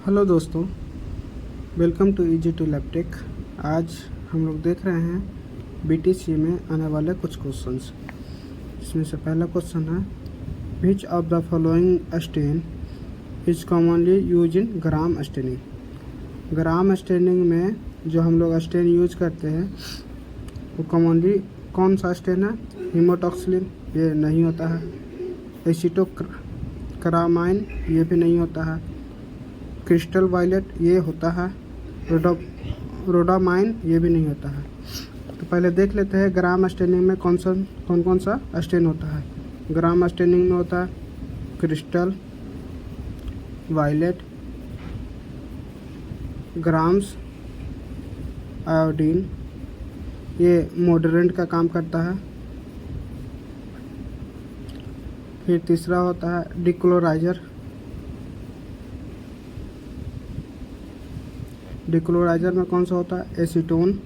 Hello दोस्तों, welcome to easy to लैपटेक। आज हम लोग देख रहे हैं बीटीसी में आने वाले कुछ क्वेश्चंस। इसमें से पहला क्वेश्चन है, विच of the following stain is commonly use in gram staining. Gram staining में जो हम लोग स्टेन यूज करते हैं वो कॉमनली कौन सा स्टेन है? हीमोटॉक्सिलिन, ये नहीं होता है। एसिटोक्रामाइन, ये भी नहीं होता है। क्रिस्टल वायलेट, ये होता है। रोडामाइन, ये भी नहीं होता है। तो पहले देख लेते हैं ग्राम स्टेनिंग में कौन कौन सा स्टेन होता है। ग्राम स्टेनिंग में होता है क्रिस्टल वायलेट, ग्राम्स आयोडीन, ये मॉडरेंट का काम करता है। फिर तीसरा होता है डिक्लोराइजर। डिक्लोराइजर में कौन सा होता है? एसीटोन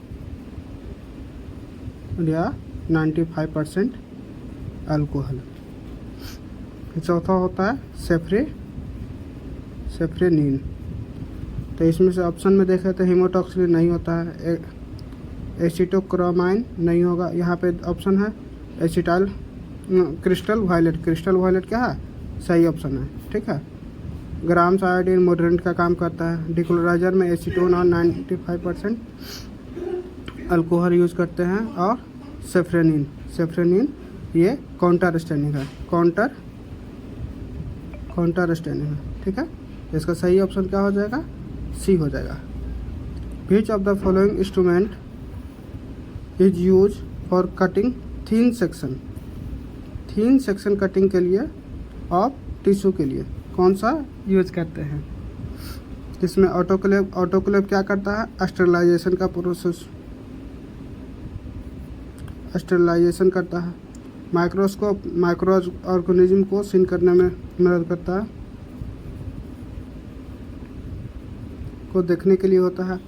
या 95% अल्कोहल। चौथा होता है सेफ्रेनिन। तो इसमें से ऑप्शन में देखें तो हीमोटॉक्सिलिन नहीं होता है, एसिटोक्रामाइन नहीं होगा। यहाँ पे ऑप्शन है क्रिस्टल वायलेट। क्रिस्टल वायलेट क्या है? सही ऑप्शन है, ठीक है। ग्राम्स आयोडीन मॉडरेंट का काम करता है। डिक्लोराइजर में एसीटोन और 95% अल्कोहल यूज करते हैं। और सेफ्रेनिन ये काउंटर स्टेनिंग है, काउंटर स्टेनिंग है, ठीक है। इसका सही ऑप्शन क्या हो जाएगा? सी हो जाएगा। विच of the following instrument is use for cutting thin section. Thin section cutting के लिए और टिश्यू के लिए कौन सा यूज करते हैं? इसमें ऑटोक्लेव क्या करता है? स्टरलाइजेशन का प्रोसेस स्टरलाइजेशन करता है। माइक्रोस्कोप माइक्रो ऑर्गेनिज्म को सीन करने में मदद करता है, को देखने के लिए होता है।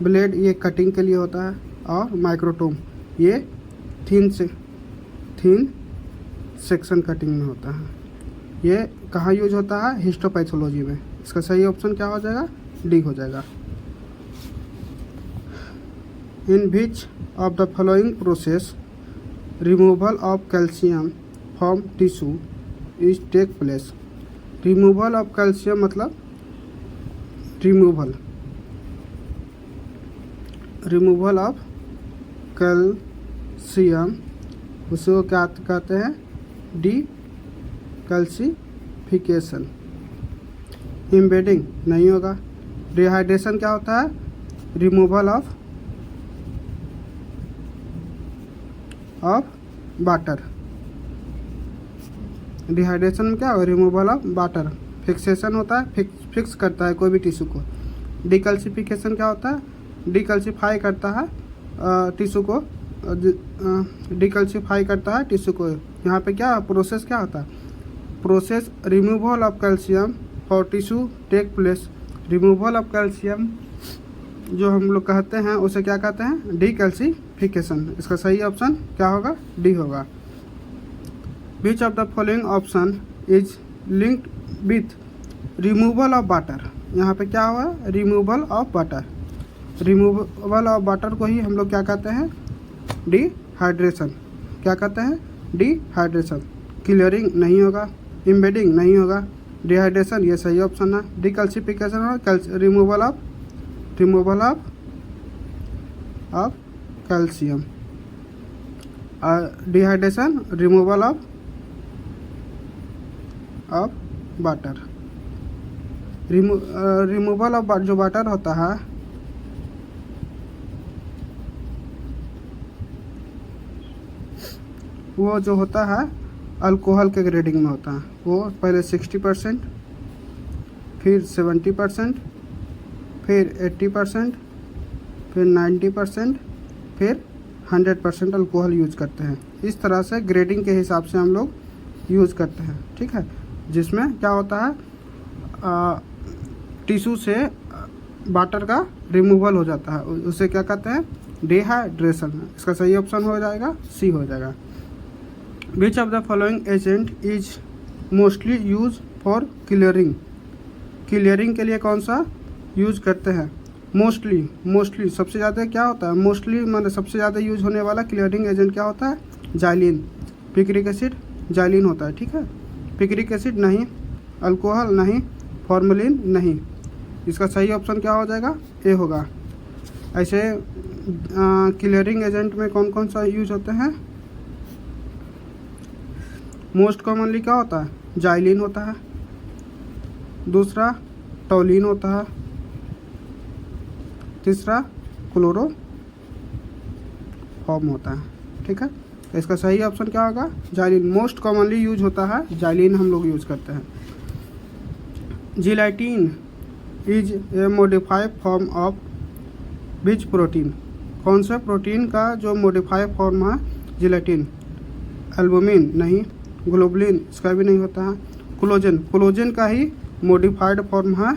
ब्लेड ये कटिंग के लिए होता है। और माइक्रोटोम ये थिन सेक्शन कटिंग में होता है। ये कहाँ यूज होता है? हिस्टोपैथोलॉजी में। इसका सही ऑप्शन क्या हो जाएगा? डी हो जाएगा। In which of the following process removal of calcium from tissue is take place. Removal of calcium मतलब रिमूवल ऑफ कैल्शियम, उसको क्या कहते हैं? D calcification. एम्बेडिंग नहीं होगा। डिहाइड्रेशन क्या होता है? Removal of water. डिहाइड्रेशन में क्या होगा? Removal of water. फिक्सेशन होता है, फिक्स करता है कोई भी टिश्यू को। डिकल्सिफिकेशन क्या होता है? डिकल्सिफाई करता है टिश्यू को, डिकल्सिफाई करता है टिश्यू को। यहाँ पे क्या प्रोसेस क्या होता है? Process removal of calcium for tissue take place. Removal of calcium जो हम लोग कहते हैं उसे क्या कहते हैं? डिकैल्सिफिकेशन। इसका सही ऑप्शन क्या होगा? डी होगा। विच of the following option is linked with removal of water. यहाँ पे क्या हुआ? Removal of water. Removal of water को ही हम लोग क्या कहते हैं? डिहाइड्रेशन। क्या कहते हैं? डिहाइड्रेशन। क्लियरिंग नहीं होगा। एम्बेडिंग नहीं होगा। डिहाइड्रेशन ये सही ऑप्शन है। डिकल्सिफिकेशन और removal of calcium. Dehydration removal of water. Removal of जो वाटर होता है वो जो होता है अल्कोहल के ग्रेडिंग में होता है। वो पहले 60%, फिर 70%, फिर 80%, फिर 90%, फिर 100% अल्कोहल यूज करते हैं। इस तरह से ग्रेडिंग के हिसाब से हम लोग यूज करते हैं, ठीक है। जिसमें क्या होता है? टिश्यू से वाटर का रिमूवल हो जाता है, उसे क्या कहते हैं? डिहाइड्रेशन। इसका सही ऑप्शन हो जाएगा सी हो जाएगा। विच of the following agent is mostly use for clearing clearing के लिए कौन सा यूज करते हैं? मोस्टली सबसे ज़्यादा क्या होता है? मोस्टली माने सबसे ज़्यादा यूज होने वाला क्लियरिंग एजेंट क्या होता है? जाइलिन, पिक्रिक एसिड, जाइलिन होता है। ठीक है, पिक्रिक एसिड नहीं, अल्कोहल नहीं, फॉर्मेलिन नहीं। इसका सही ऑप्शन क्या हो जाएगा? ए होगा। ऐसे क्लियरिंग एजेंट में कौन कौन सा यूज होते हैं? मोस्ट कॉमनली क्या होता है? जाइलिन होता है, दूसरा टोलिन होता है, तीसरा क्लोरोफॉर्म होता है। ठीक है, तो इसका सही ऑप्शन क्या होगा? जाइलिन। मोस्ट कॉमनली यूज होता है जाइलिन, हम लोग यूज करते हैं। Gelatin is a modified form of which protein? कौन से प्रोटीन का जो मॉडिफाइड फॉर्म है जिलेटिन? एल्बुमिन नहीं, ग्लोबुलिन इसका भी नहीं होता है, कोलेजन का ही मॉडिफाइड फॉर्म है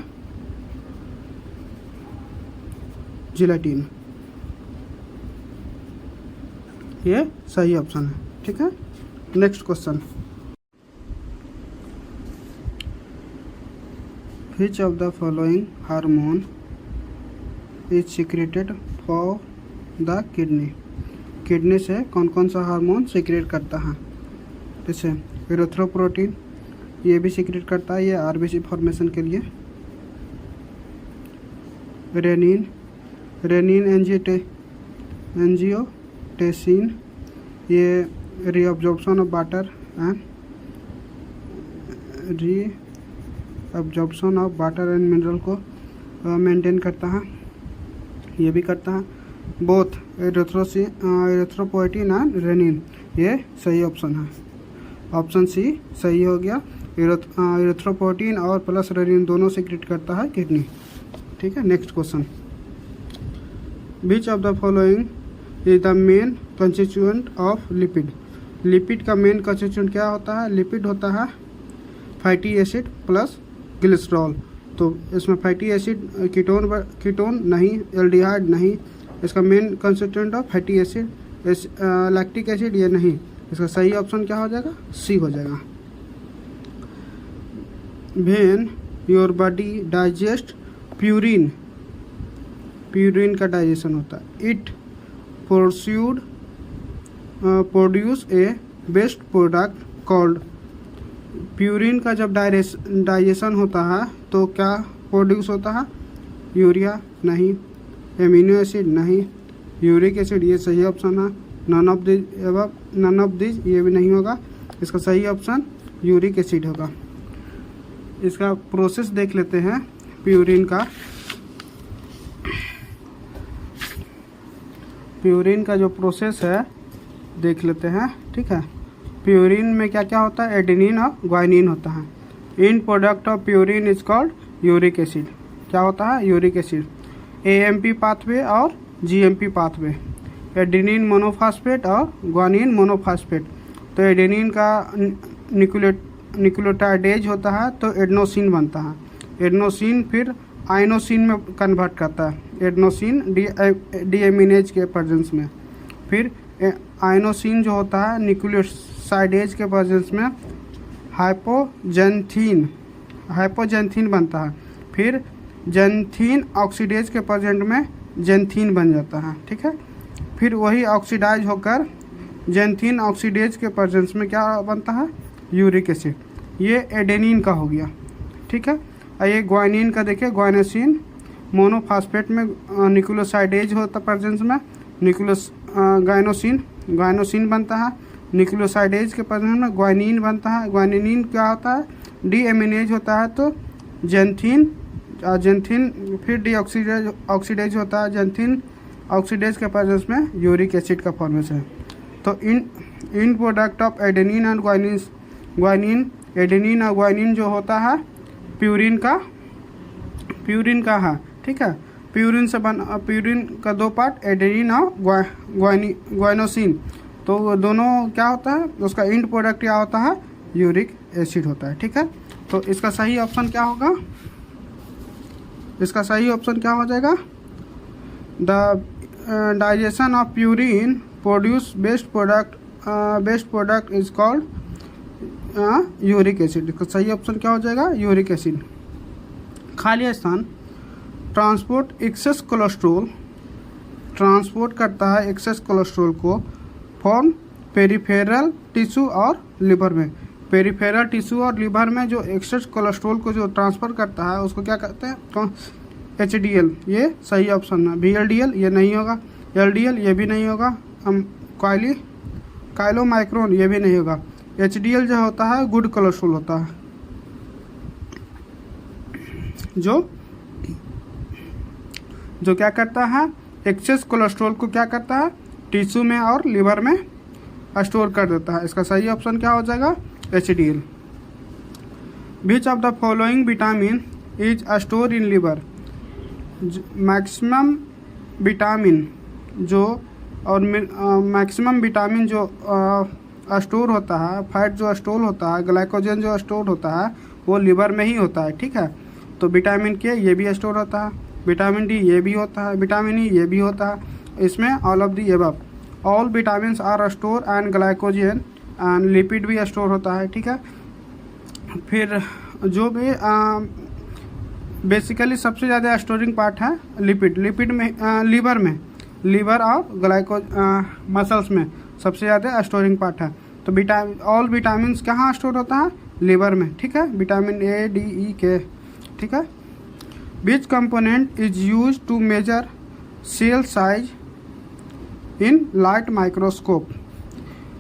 जिलेटिन। ये सही ऑप्शन है। ठीक है, next question. Which of the following hormone is secreted for the kidney? Kidney से कौन कौन सा हार्मोन सीक्रेट करता है? जैसे एरिथ्रोपोइटिन, ये भी सीक्रेट करता है, ये आरबीसी फॉर्मेशन के लिए। रेनिन एंजियोटेंसिन, ये reabsorption of water and reabsorption of water and mineral को मेंटेन करता है, ये भी करता है। बोथ एरिथ्रोपोइटिन एंड रेनिन, ये सही ऑप्शन है। ऑप्शन सी सही हो गया। एरिथ्रोपोइटिन और प्लस रेनिन दोनों सीक्रेट करता है किडनी। ठीक है, next question. Which of the following is the main constituent of lipid? Lipid का मेन कंस्टिट्यूएंट क्या होता है? लिपिड होता है फैटी एसिड प्लस ग्लिसरॉल। तो इसमें फैटी एसिड कीटोन नहीं, एल्डिहाइड नहीं, इसका main constituent of fatty acid lactic acid, ये नहीं। इसका सही ऑप्शन क्या हो जाएगा? सी हो जाएगा। When your body digest purine, purine का डाइजेशन होता है। It produce a best product called. Purine का जब डाइजेशन होता है तो क्या प्रोड्यूस होता है? यूरिया नहीं, एमिनो एसिड नहीं, यूरिक एसिड, ये सही ऑप्शन है। नन ऑफ दिस ये भी नहीं होगा। इसका सही ऑप्शन यूरिक एसिड होगा। इसका प्रोसेस देख लेते हैं प्यूरिन का। प्यूरिन का जो प्रोसेस है देख लेते हैं। ठीक है, प्यूरिन में क्या क्या होता है? एडेनिन और ग्वानिन होता है। In product of purine is called uric acid. क्या होता है? Uric acid. एएमपी पाथवे और जीएमपी पाथवे, एडेनिन मोनोफॉस्फेट और ग्वानिन मोनोफॉस्फेट। तो एडेनिन का न्यूक्लियोटाइडेज होता है तो एडेनोसिन बनता है। एडेनोसिन फिर आइनोसिन में कन्वर्ट करता है, एडेनोसिन डीएमिनेज के प्रेजेंस में। फिर आइनोसिन जो होता है न्यूक्लियोसाइडेज के प्रेजेंस में हाइपोजेंथीन बनता है। फिर जेंथीन ऑक्सीडेज के प्रेजेंट में जेंथीन बन जाता है। ठीक है, फिर वही ऑक्सीडाइज होकर जेंथीन ऑक्सीडेज के प्रेजेंस में क्या बनता है? Uric acid. ये एडेनिन का हो गया। ठीक है, ये ग्वानिन का देखिए, ग्वाइनोसिन मोनोफॉस्फेट में न्यूक्लियोसाइडेज होता है प्रेजेंस में, ग्वाइनोसिन बनता है। न्यूक्लियोसाइडेज के प्रेजेंस में ग्वानिन बनता है। ग्वानिन क्या होता है? डीएमिनेज होता है तो जेंथीन फिर ऑक्सीडेज होता है, जेंथीन ऑक्सीडेज के प्रेजेंस में यूरिक एसिड का फॉर्मेशन है। तो in product of adenine and guanine, adenine और ग्वानिन जो होता है प्यूरिन का है। ठीक है, प्यूरिन का दो पार्ट, एडेनिन और ग्वाइनोसिन। तो वो दोनों क्या होता है? उसका इंड प्रोडक्ट क्या होता है? यूरिक एसिड होता है। ठीक है, तो इसका सही ऑप्शन क्या होगा? इसका सही ऑप्शन क्या हो जाएगा? The digestion of purine produce best product is called uric acid. इसका सही ऑप्शन क्या हो जाएगा? Uric acid. खाली स्थान ट्रांसपोर्ट एक्सेस कोलेस्ट्रॉल, ट्रांसपोर्ट करता है एक्सेस कोलेस्ट्रॉल को फ्रॉम पेरिफेरल टिश्यू और लिवर में। पेरिफेरल टिश्यू और लिवर में जो एक्सेस कोलेस्ट्रॉल को जो ट्रांसफ़र करता है उसको क्या कहते हैं? कौन? HDL, ये सही ऑप्शन है। VLDL ये नहीं होगा, LDL ये भी नहीं होगा, हम काइलोमाइक्रोन ये भी नहीं होगा। HDL जो होता है गुड कोलेस्ट्रॉल होता है, जो क्या करता है? एक्सेस कोलेस्ट्रॉल को क्या करता है? टिश्यू में और लिवर में स्टोर कर देता है। इसका सही ऑप्शन क्या हो जाएगा? HDL। Which of the following vitamin is store in liver? Maximum vitamin जो और मैक्सिमम विटामिन जो स्टोर होता है, फैट जो स्टोर होता है, ग्लाइकोजन जो स्टोर होता है वो लिवर में ही होता है, ठीक है। तो विटामिन के ये भी स्टोर होता है, विटामिन डी ये भी होता है, विटामिन ई ये भी होता है। इसमें all of the above, all vitamin are store and glycogen and lipid भी स्टोर होता है, ठीक है। फिर जो भी बेसिकली सबसे ज़्यादा स्टोरिंग पार्ट है लिपिड में, लीवर और मसल्स में सबसे ज़्यादा स्टोरिंग पार्ट है। तो ऑल विटामिन कहाँ स्टोर होता है? लिवर में, ठीक है। Vitamin A, D, E, K, ठीक है। Which component is use to measure cell size in light microscope?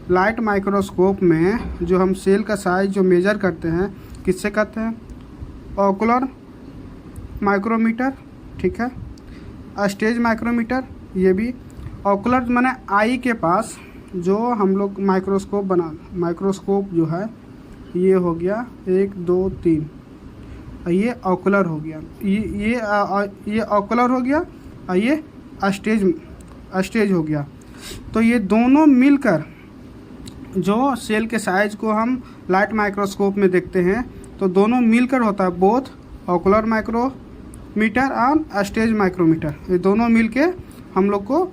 Light microscope में जो हम सेल का साइज जो मेजर करते हैं किससे करते हैं? ओकुलर माइक्रोमीटर, ठीक है। स्टेज माइक्रोमीटर ये भी। ओकुलर माने आई के पास जो हम लोग माइक्रोस्कोप जो है ये हो गया 1 2 3, ये ओकुलर हो गया, ये ओकुलर हो गया और ये स्टेज हो गया। तो ये दोनों मिलकर जो सेल के साइज को हम लाइट माइक्रोस्कोप में देखते हैं तो दोनों मिलकर होता है बोथ ओकुलर माइक्रोमीटर और स्टेज माइक्रोमीटर। ये दोनों मिलके हम लोग को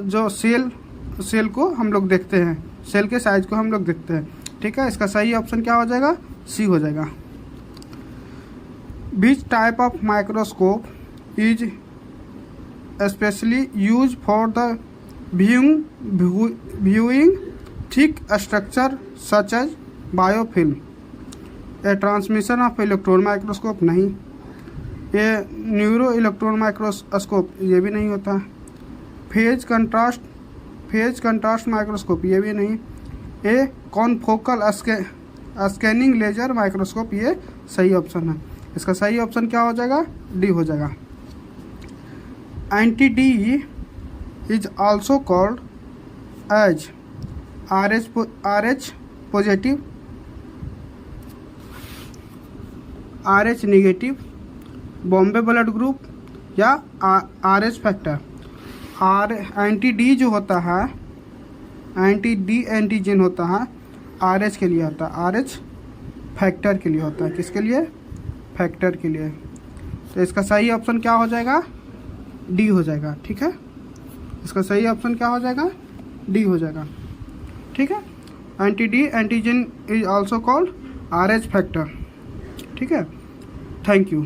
जो सेल को हम लोग देखते हैं, सेल के साइज को हम लोग देखते हैं, ठीक है। इसका सही ऑप्शन क्या हो जाएगा? सी हो जाएगा। Which type of microscope is specially use for the viewing thick structure such as biofilm? A transmission of electron microscope नहीं, ये न्यूरो इलेक्ट्रॉन माइक्रोस्कोप ये भी नहीं होता, फेज कंट्रास्ट माइक्रोस्कोप ये भी नहीं, ये कॉनफोकल स्कैनिंग लेजर माइक्रोस्कोप ये सही ऑप्शन है। इसका सही ऑप्शन क्या हो जाएगा? डी हो जाएगा। Anti D is also called as RH positive, RH negative, Bombay blood group या RH फैक्टर। एंटी डी जो होता है, एंटी डी एंटीजन होता है RH के लिए होता है, RH फैक्टर के लिए होता है। किसके लिए? फैक्टर के लिए। तो इसका सही ऑप्शन क्या हो जाएगा? डी हो जाएगा, ठीक है। इसका सही ऑप्शन क्या हो जाएगा? डी हो जाएगा, ठीक है। Anti D antigen is also called RH factor, ठीक है। Thank you.